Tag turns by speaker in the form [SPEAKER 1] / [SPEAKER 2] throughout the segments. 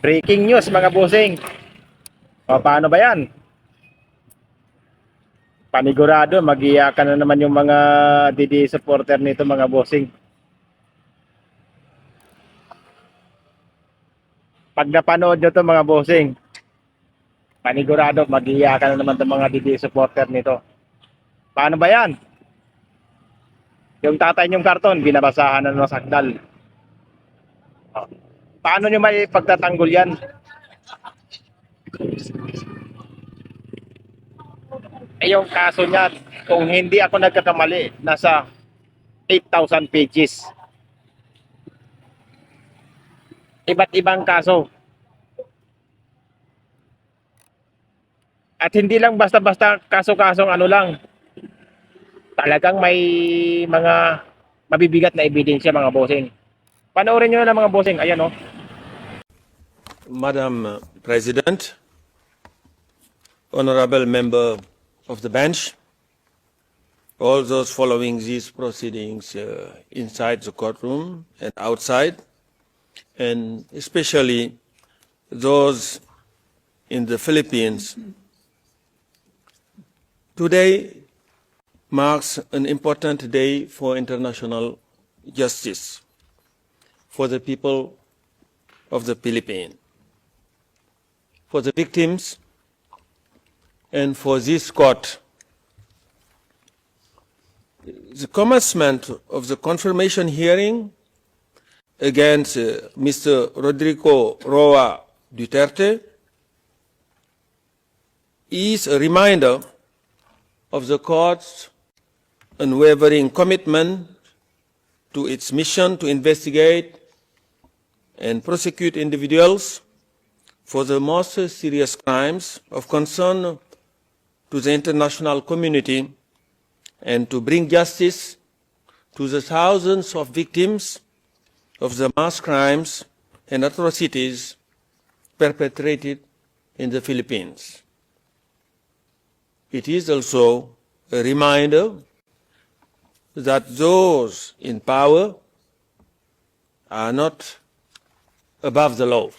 [SPEAKER 1] Breaking news mga bossing. O, paano ba yan? Panigurado, mag-iyakan na naman yung mga DD supporter nito mga bossing. Pag napanood nyo to mga bossing, panigurado, mag-iyakan na naman itong mga DD supporter nito. Paano ba yan? Yung tatay nyong karton, binabasahan na ng sakdal. O, paano nyo may pagtatanggol yan? Yung kaso niya, kung hindi ako nagkakamali, nasa 8,000 pages. Iba't ibang kaso. At hindi lang basta-basta kaso-kasong ano lang. Talagang may mga mabibigat na ebidensya mga bossing. Panoorin nyo na mga bossing. Ayan o.
[SPEAKER 2] Madam President, honorable member of the bench, all those following these proceedings inside the courtroom and outside, and especially those in the Philippines. Today marks an important day for international justice for the people of the Philippines, for the victims, and for this court. The commencement of the confirmation hearing against Mr. Rodrigo Roa Duterte is a reminder of the court's unwavering commitment to its mission to investigate and prosecute individuals for the most serious crimes of concern to the international community and to bring justice to the thousands of victims of the mass crimes and atrocities perpetrated in the Philippines. It is also a reminder that those in power are not above the law.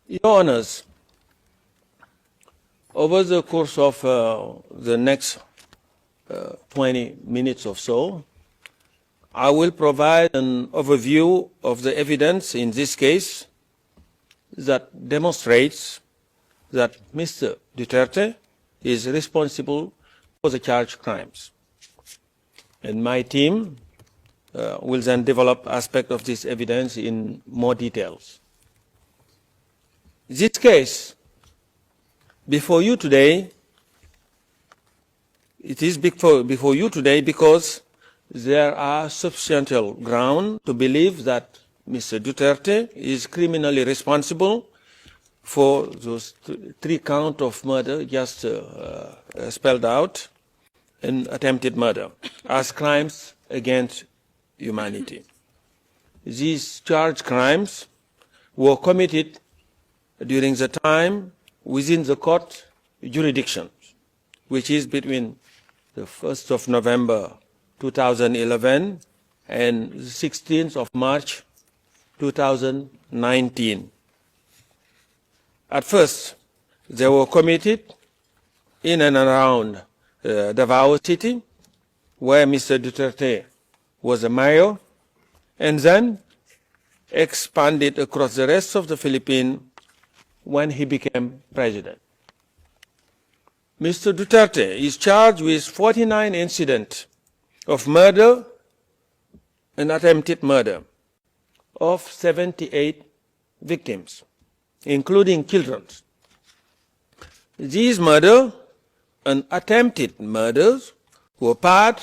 [SPEAKER 2] Your Honors, over the course of the next 20 minutes or so, I will provide an overview of the evidence in this case that demonstrates that Mr. Duterte is responsible for the charged crimes. And my team will then develop aspects of this evidence in more details. This case before you today, it is before you today because there are substantial ground to believe that Mr. Duterte is criminally responsible for those three counts of murder just spelled out and attempted murder as crimes against humanity. These charged crimes were committed during the time within the court jurisdiction, which is between the 1st of November 2011 and the 16th of March 2019. At first, they were committed in and around Davao City, where Mr. Duterte was a mayor, and then expanded across the rest of the Philippines when he became president. Mr. Duterte is charged with 49 incidents of murder and attempted murder of 78 victims, including children. These murders and attempted murders were part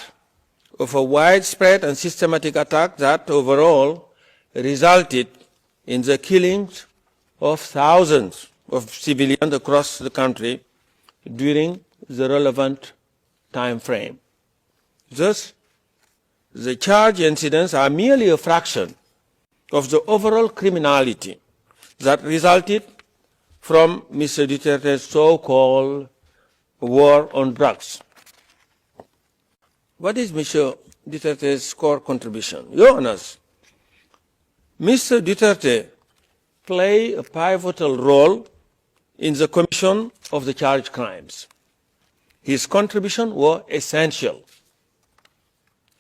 [SPEAKER 2] of a widespread and systematic attack that overall resulted in the killings of thousands of civilians across the country during the relevant time frame. Thus, the charged incidents are merely a fraction of the overall criminality that resulted from Mr. Duterte's so-called war on drugs. What is Mr. Duterte's core contribution? Your Honors, Mr. Duterte played a pivotal role in the commission of the charged crimes. His contribution was essential,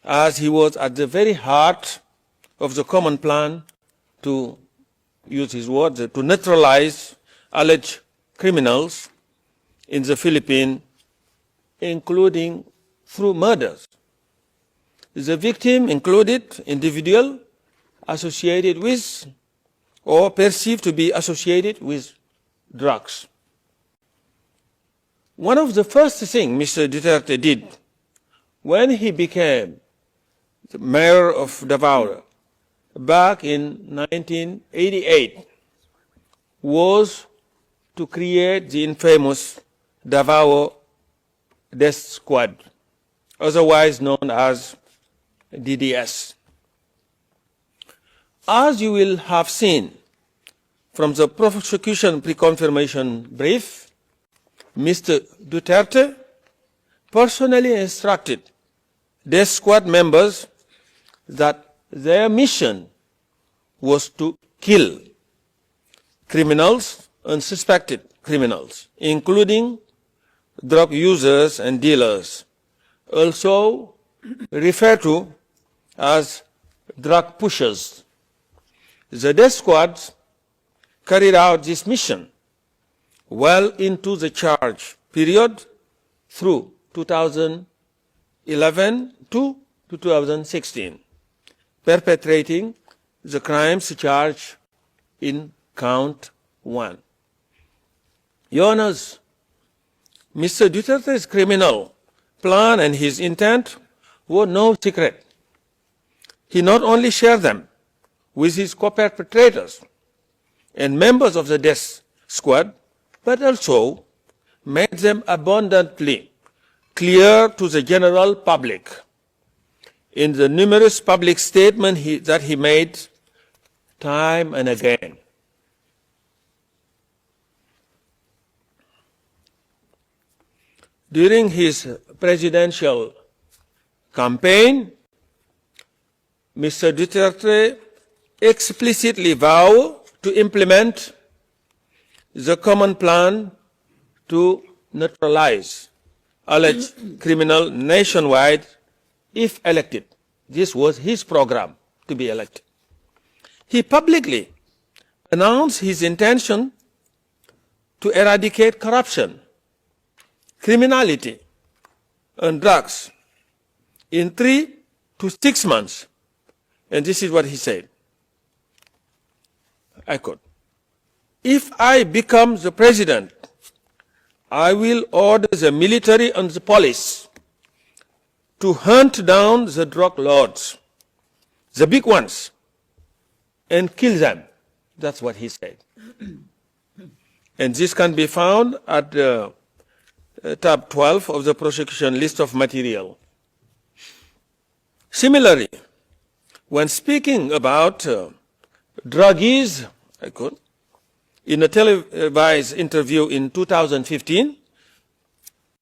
[SPEAKER 2] as he was at the very heart of the common plan to use his words, to neutralize alleged criminals in the Philippines, including through murders. The victim included individuals associated with or perceived to be associated with drugs. One of the first things Mr. Duterte did when he became the mayor of Davao back in 1988 was to create the infamous Davao Death Squad, otherwise known as DDS. As you will have seen from the prosecution pre-confirmation brief, Mr. Duterte personally instructed Death Squad members that their mission was to kill criminals and suspected criminals, including drug users and dealers, also referred to as drug pushers. The death squads carried out this mission well into the charge period through 2011 to 2016, perpetrating the crimes charged in count 1. Your Honors, Mr. Duterte's criminal plan and his intent were no secret. He not only shared them with his co-perpetrators and members of the death squad, but also made them abundantly clear to the general public in the numerous public statements that he made time and again. During his presidential campaign, Mr. Duterte explicitly vowed to implement the common plan to neutralize alleged criminal nationwide if elected. This was his program to be elected. He publicly announced his intention to eradicate corruption, criminality, and drugs in 3 to 6 months. And this is what he said. I quote, "If I become the president, I will order the military and the police to hunt down the drug lords, the big ones, and kill them." That's what he said. And this can be found at tab 12 of the prosecution list of material. Similarly, when speaking about druggies, I quote, in a televised interview in 2015,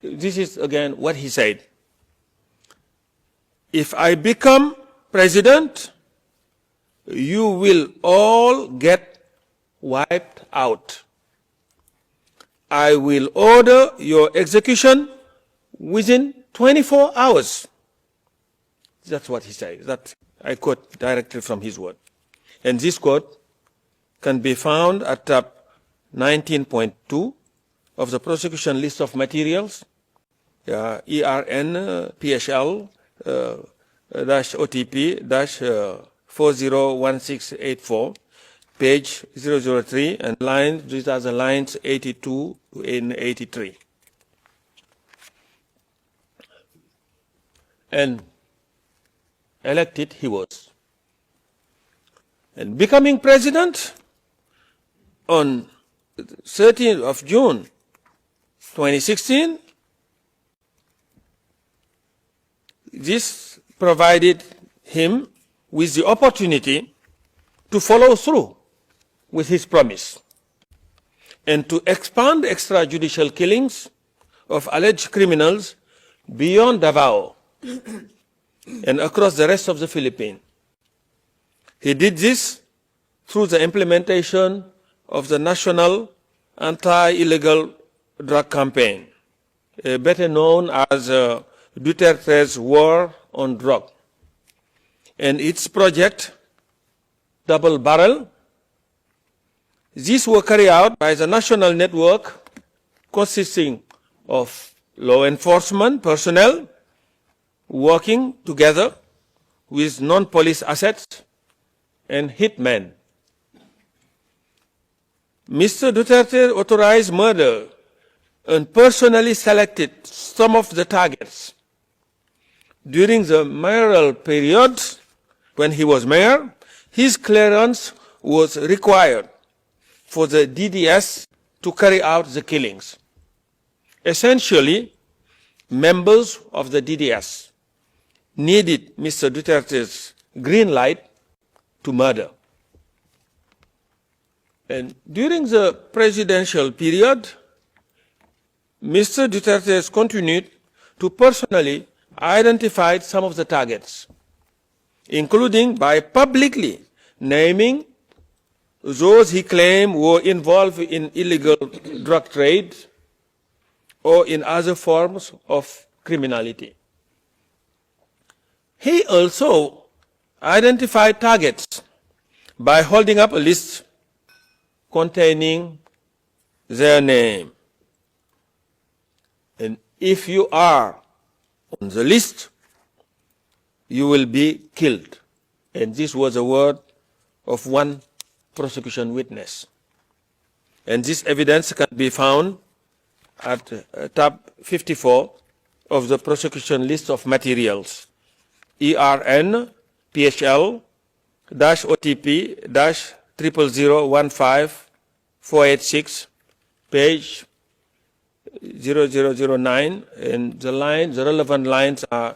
[SPEAKER 2] this is again what he said. "If I become president, you will all get wiped out. I will order your execution within 24 hours. That's what he said. That I quote directly from his word. And this quote can be found at tab 19.2 of the prosecution list of materials, ERN PHL OTP 401684, page 003, and these are the lines 82 and 83. And elected he was. And becoming president on 13th of June 2016, this provided him with the opportunity to follow through with his promise and to expand extrajudicial killings of alleged criminals beyond Davao and across the rest of the Philippines. He did this through the implementation of the National Anti-Illegal Drug Campaign, better known as Duterte's War on Drug, and its project, Double Barrel. These were carried out by the national network consisting of law enforcement personnel working together with non-police assets and hitmen. Mr. Duterte authorized murder and personally selected some of the targets. During the mayoral period, when he was mayor, his clearance was required for the DDS to carry out the killings. Essentially, members of the DDS needed Mr. Duterte's green light to murder. And during the presidential period, Mr. Duterte has continued to personally identify some of the targets, including by publicly naming those he claimed were involved in illegal drug trade or in other forms of criminality. He also identified targets by holding up a list containing their name. And if you are on the list, you will be killed. And this was a word of one prosecution witness. And this evidence can be found at tab 54 of the prosecution list of materials, ERN PHL OTP 00015 page 0009, and the relevant lines are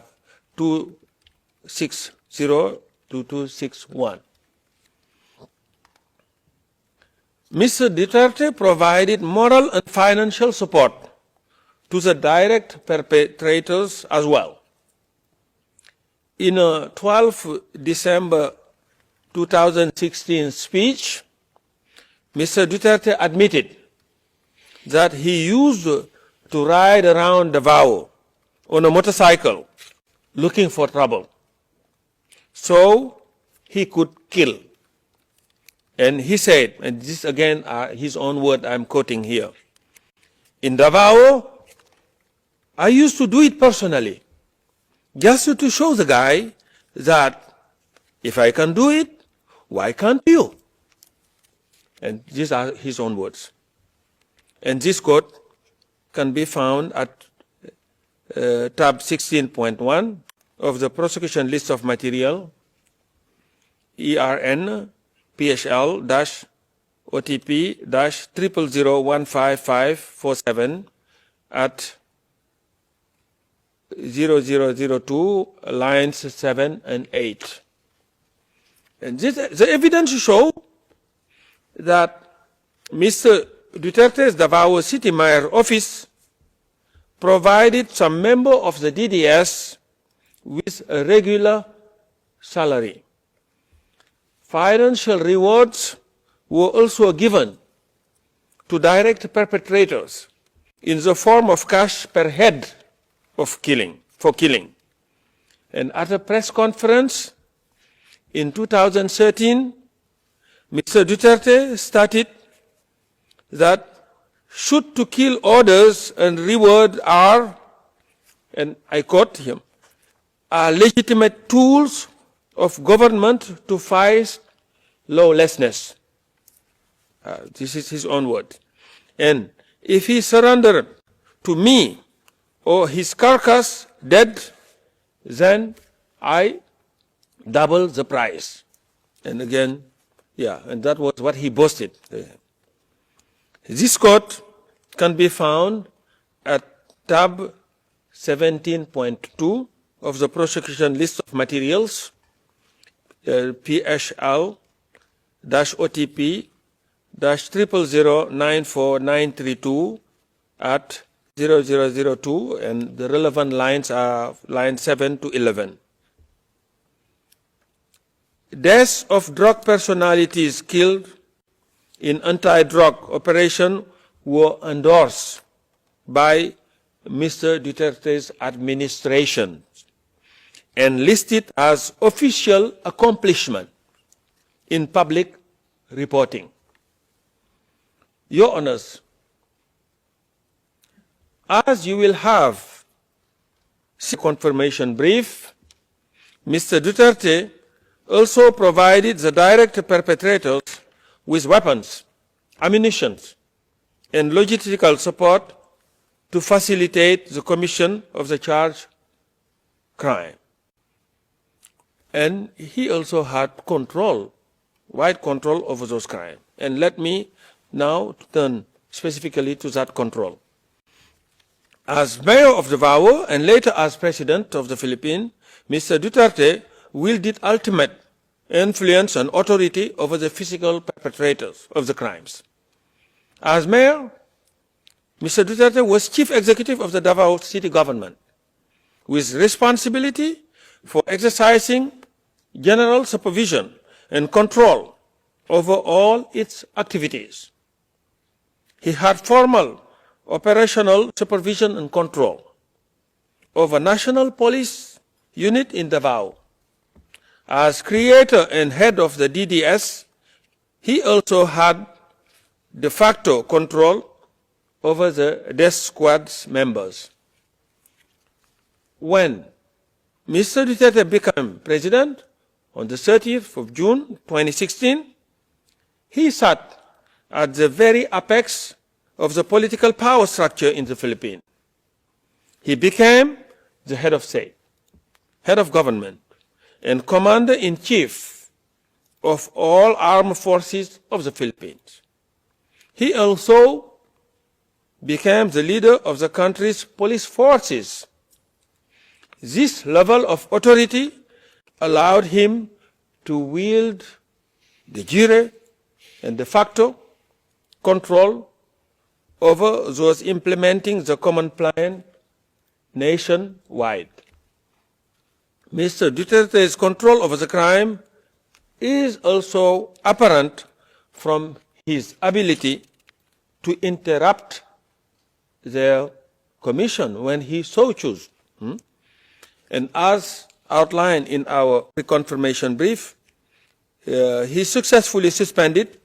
[SPEAKER 2] 260 to 261. Mr. Duterte provided moral and financial support to the direct perpetrators as well. In a 12 December 2016 speech, Mr. Duterte admitted that he used to ride around Davao on a motorcycle looking for trouble, so he could kill. And he said, and this again his own word I'm quoting here, in Davao, I used to do it personally, just to show the guy that if I can do it, why can't you? And these are his own words. And this quote can be found at tab 16.1 of the prosecution list of material, ERN PHL OTP 0001547 at 0002 lines 7 and 8. And the evidence show that Mr. Duterte's Davao City Mayor office provided some member of the DDS with a regular salary. Financial rewards were also given to direct perpetrators in the form of cash per head of for killing. And at a press conference in 2013, Mr. Duterte stated that shoot to kill orders and reward are, and I quote him, are legitimate tools of government to fight lawlessness. This is his own word. And if he surrendered to me or his carcass dead, then I double the price. And again, yeah, and that was what he boasted. This quote can be found at tab 17.2 of the prosecution list of materials, PHL OTP 000094932 at 0002, and the relevant lines are line 7 to 11. deaths of drug personalities killed in anti-drug operation were endorsed by Mr. Duterte's administration and listed as official accomplishment in public reporting. Your Honors, as you will have a confirmation brief, Mr. Duterte also provided the direct perpetrators with weapons, ammunition, and logistical support to facilitate the commission of the charged crime. And he also had control, wide control over those crimes. And let me now turn specifically to that control. As mayor of Davao and later as president of the Philippines, Mr. Duterte wielded ultimate influence and authority over the physical perpetrators of the crimes. As mayor, Mr. Duterte was chief executive of the Davao city government, with responsibility for exercising general supervision and control over all its activities. He had formal operational supervision and control over National Police Unit in Davao. As creator and head of the DDS, he also had de facto control over the death squad's members. When Mr. Duterte became president on the 30th of June 2016, he sat at the very apex of the political power structure in the Philippines. He became the head of state, head of government, and commander-in-chief of all armed forces of the Philippines. He also became the leader of the country's police forces. This level of authority allowed him to wield de jure and de facto control over those implementing the common plan nationwide. Mr. Duterte's control over the crime is also apparent from his ability to interrupt their commission when he so chose. And as outlined in our reconfirmation brief, he successfully suspended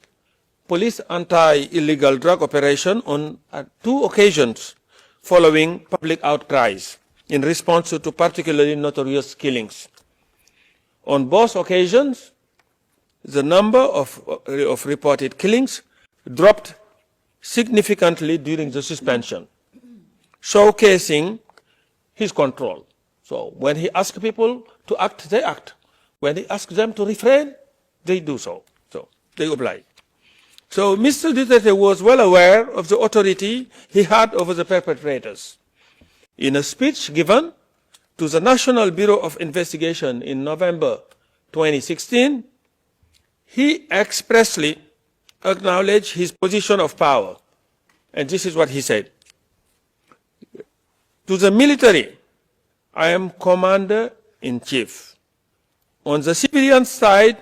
[SPEAKER 2] police anti-illegal drug operation on 2 occasions following public outcries in response to particularly notorious killings. On both occasions, the number of reported killings dropped significantly during the suspension, showcasing his control. So when he asked people to act, they act. When he asked them to refrain, they do so. So they oblige. So Mr. Duterte was well aware of the authority he had over the perpetrators. In a speech given to the National Bureau of Investigation in November 2016, he expressly acknowledged his position of power. And this is what he said. To the military, I am commander-in-chief. On the civilian side,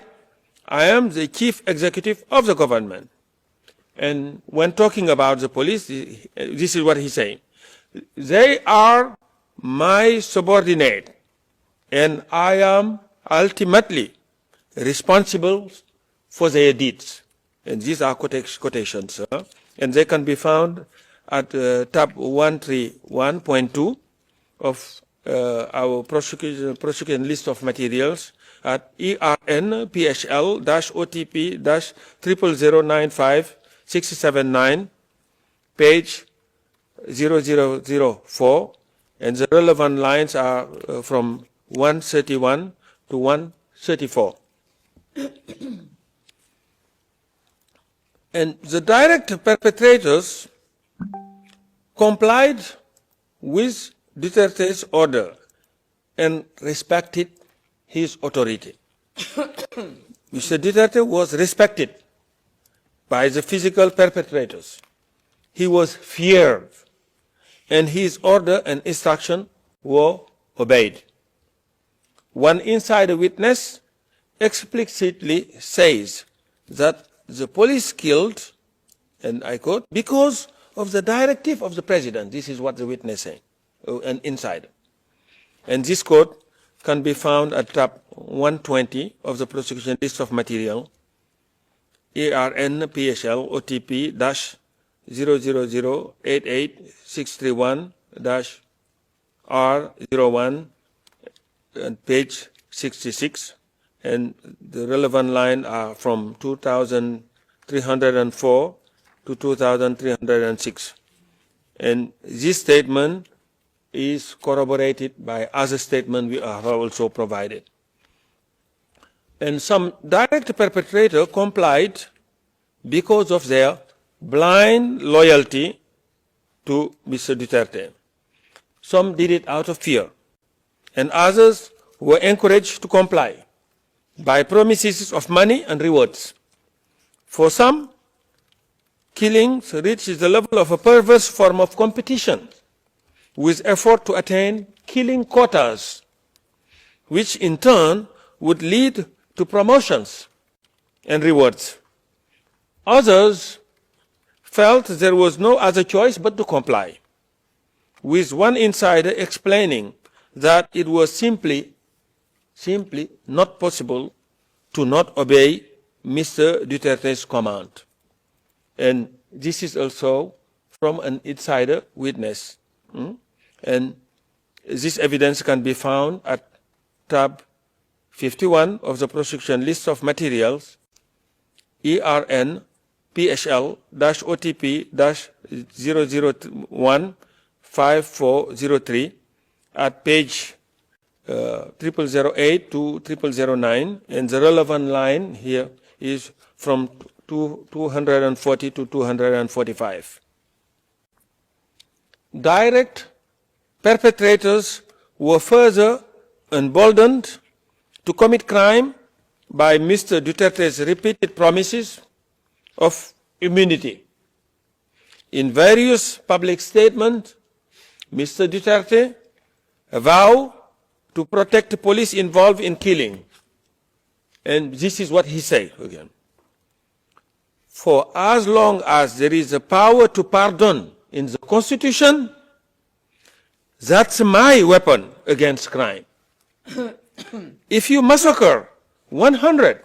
[SPEAKER 2] I am the chief executive of the government. And when talking about the police, this is what he's saying. They are my subordinate, and I am ultimately responsible for their deeds. And these are quotations, and they can be found at tab 131.2 of our prosecution list of materials at ERN PHL-OTP-00095679, page 0004, and the relevant lines are from 131 to 134. And the direct perpetrators complied with Duterte's order and respected his authority. Mr. Duterte was respected by the physical perpetrators. He was feared, and his order and instruction were obeyed. One insider witness explicitly says that the police killed, and I quote, because of the directive of the president. This is what the witness saying, an insider. And this quote can be found at tab 120 of the prosecution list of material, ERN PSL OTP -0008861 R01 and page 66, and the relevant line are from 2304 to 2306. And this statement is corroborated by other statements we have also provided. And some direct perpetrator complied because of their blind loyalty to Mr. Duterte. Some did it out of fear, and others were encouraged to comply by promises of money and rewards. For some, killings reached the level of a perverse form of competition, with effort to attain killing quotas, which in turn would lead to promotions and rewards. Others felt there was no other choice but to comply, with one insider explaining that it was simply not possible to not obey Mr. Duterte's command. And this is also from an insider witness. And this evidence can be found at tab 51 of the prosecution list of materials, ERN PSL-OTP -001-5403 at page 0008 to 0009, and the relevant line here is from 240 to 245. Direct perpetrators were further emboldened to commit crime by Mr. Duterte's repeated promises of immunity. In various public statements, Mr. Duterte vowed to protect the police involved in killing. And this is what he said again. For as long as there is a power to pardon in the Constitution, that's my weapon against crime. If you massacre 100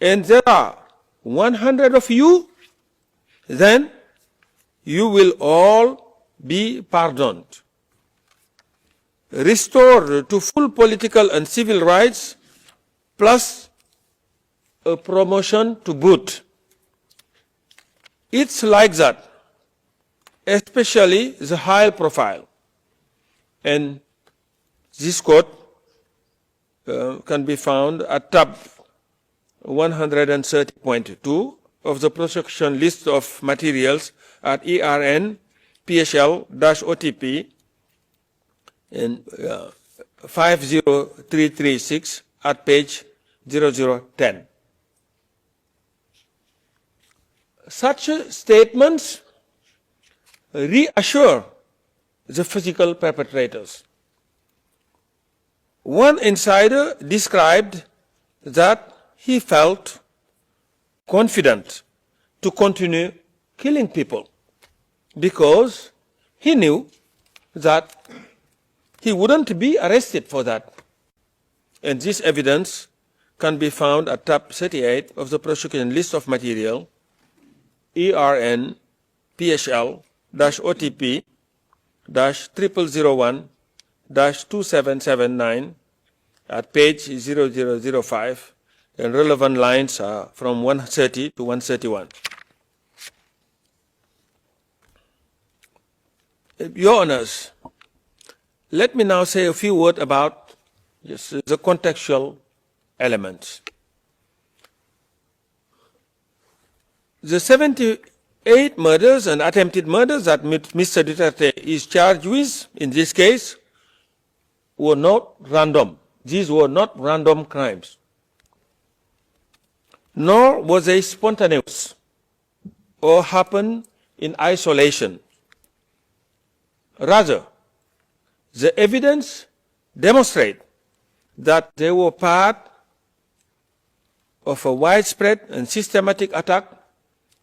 [SPEAKER 2] and there are 100 of you, then you will all be pardoned. Restored to full political and civil rights, plus a promotion to boot. It's like that, especially the high profile. And this quote can be found at tab 130.2 of the prosecution list of materials at ERN PSL-OTP in 50336 at page 0010. Such statements reassure the physical perpetrators. One insider described that he felt confident to continue killing people because he knew that he wouldn't be arrested for that. And this evidence can be found at tab 38 of the prosecution list of material, ERN PSL-OTP -0001-2779 at page 0005, and relevant lines are from 130 to 131. Your Honors, let me now say a few words about the contextual elements. The 78 murders and attempted murders that Mr. Duterte is charged with, in this case, were not random. These were not random crimes. Nor was they spontaneous or happened in isolation. Rather, the evidence demonstrates that they were part of a widespread and systematic attack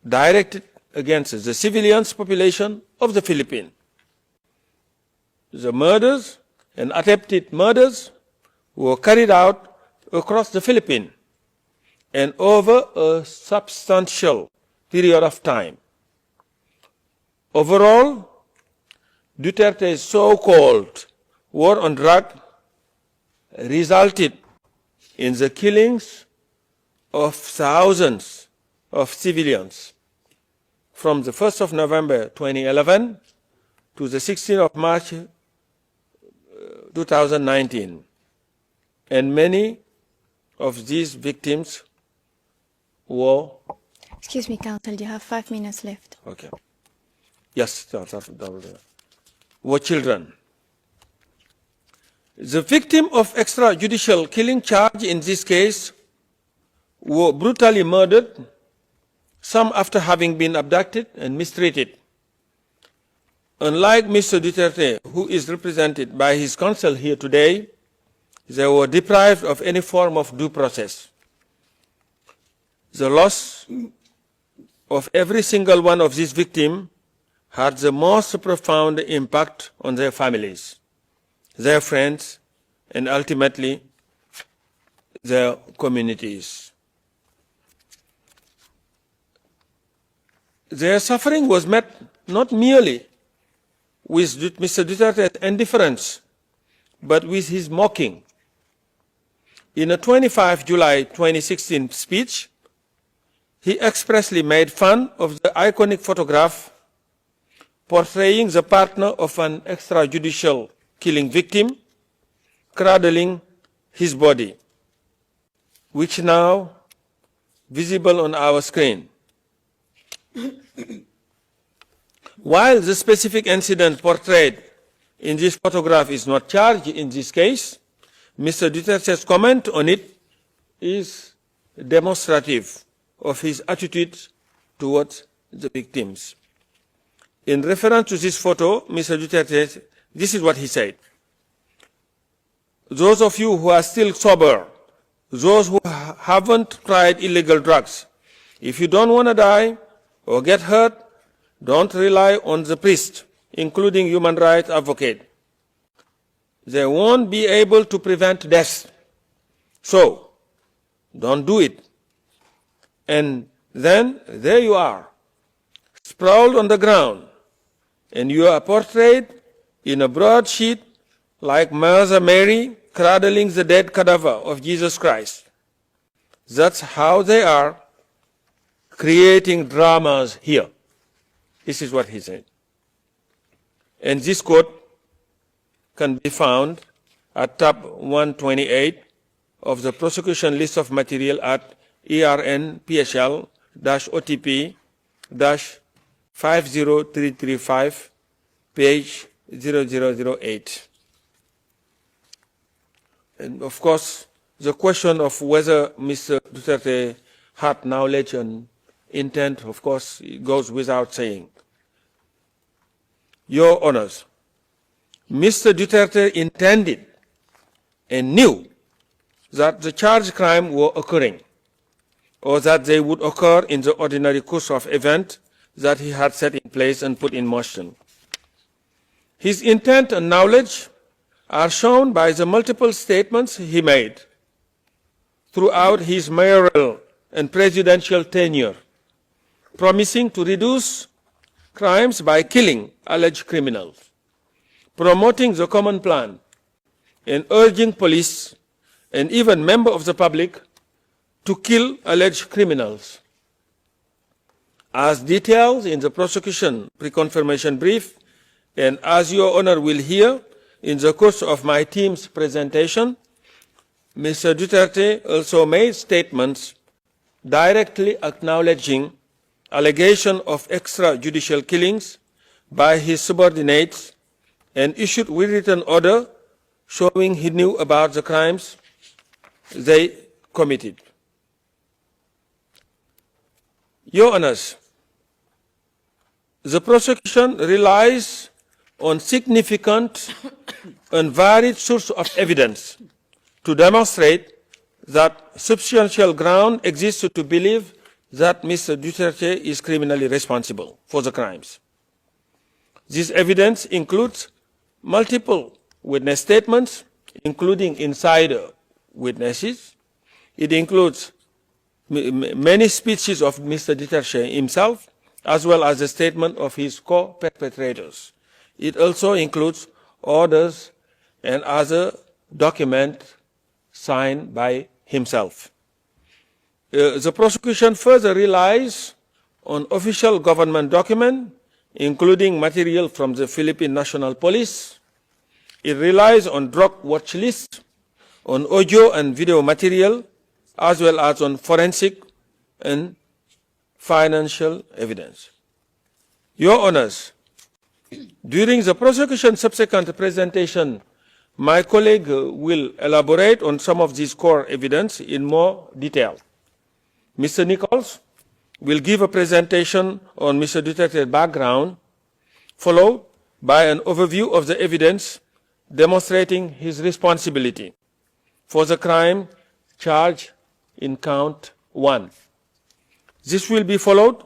[SPEAKER 2] directed against the civilians population of the Philippines. The murders and attempted murders were carried out across the Philippines and over a substantial period of time. Overall, Duterte's so-called war on drugs resulted in the killings of thousands of civilians from the 1st of November 2011 to the 16th of March 2019. And many of these victims were...
[SPEAKER 3] Excuse me, Counsel, you have 5 minutes left.
[SPEAKER 2] Okay. Yes, were children. The victim of extrajudicial killing charge in this case were brutally murdered, some after having been abducted and mistreated. Unlike Mr. Duterte, who is represented by his counsel here today, they were deprived of any form of due process. The loss of every single one of these victims had the most profound impact on their families, their friends, and ultimately their communities. Their suffering was met not merely with Mr. Duterte's indifference, but with his mocking. In a 25 July 2016 speech, he expressly made fun of the iconic photograph portraying the partner of an extrajudicial killing victim cradling his body, which now visible on our screen. While the specific incident portrayed in this photograph is not charged in this case, Mr. Duterte's comment on it is demonstrative of his attitude towards the victims. In reference to this photo, Mr. Duterte, this is what he said. Those of you who are still sober, those who haven't tried illegal drugs, if you don't want to die or get hurt, don't rely on the priest, including human rights advocate. They won't be able to prevent death. So, don't do it. And then, there you are, sprawled on the ground, and you are portrayed in a broadsheet like Mother Mary cradling the dead cadaver of Jesus Christ. That's how they are creating dramas here. This is what he said. And this quote can be found at tab 128 of the prosecution list of material at ERN PSL-OTP-50335, page 0008. And of course, the question of whether Mr. Duterte had knowledge and intent, of course, it goes without saying. Your Honors, Mr. Duterte intended and knew that the charged crime were occurring, or that they would occur in the ordinary course of events that he had set in place and put in motion. His intent and knowledge are shown by the multiple statements he made throughout his mayoral and presidential tenure, promising to reduce crimes by killing alleged criminals, promoting the common plan, and urging police and even members of the public to kill alleged criminals. As detailed in the prosecution pre-confirmation brief, and as Your Honor will hear in the course of my team's presentation, Mr. Duterte also made statements directly acknowledging allegation of extrajudicial killings by his subordinates and issued written order showing he knew about the crimes they committed. Your Honors, the prosecution relies on significant and varied sources of evidence to demonstrate that substantial ground exists to believe that Mr. Duterte is criminally responsible for the crimes. This evidence includes multiple witness statements, including insider witnesses. It includes many speeches of Mr. Duterte himself, as well as the statement of his co-perpetrators. It also includes orders and other documents signed by himself. The prosecution further relies on official government documents, including material from the Philippine National Police. It relies on drug watch lists, on audio and video material, as well as on forensic and financial evidence. Your Honors, during the prosecution's subsequent presentation, my colleague will elaborate on some of these core evidence in more detail. Mr. Nichols will give a presentation on Mr. Duterte's background, followed by an overview of the evidence demonstrating his responsibility for the crime charged in count 1. This will be followed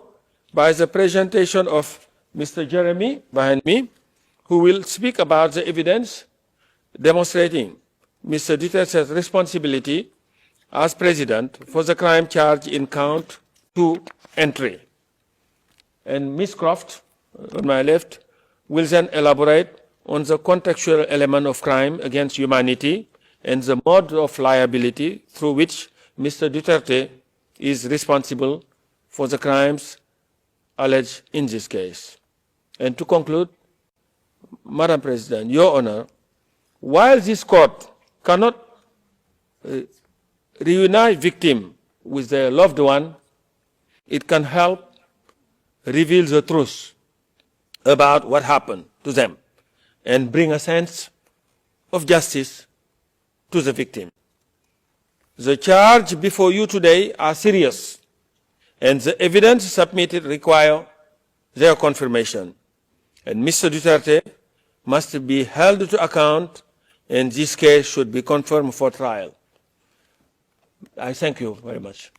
[SPEAKER 2] by the presentation of Mr. Jeremy behind me, who will speak about the evidence demonstrating Mr. Duterte's responsibility as President for the crime charged in count 2 and 3. And Ms. Croft, on my left, will then elaborate on the contextual element of crime against humanity and the mode of liability through which Mr. Duterte is responsible for the crimes alleged in this case. And to conclude, Madam President, Your Honor, while this court cannot reunite victims with their loved one, it can help reveal the truth about what happened to them and bring a sense of justice to the victim. The charges before you today are serious, and the evidence submitted require their confirmation. And Mr. Duterte must be held to account, and this case should be confirmed for trial. I thank you very much.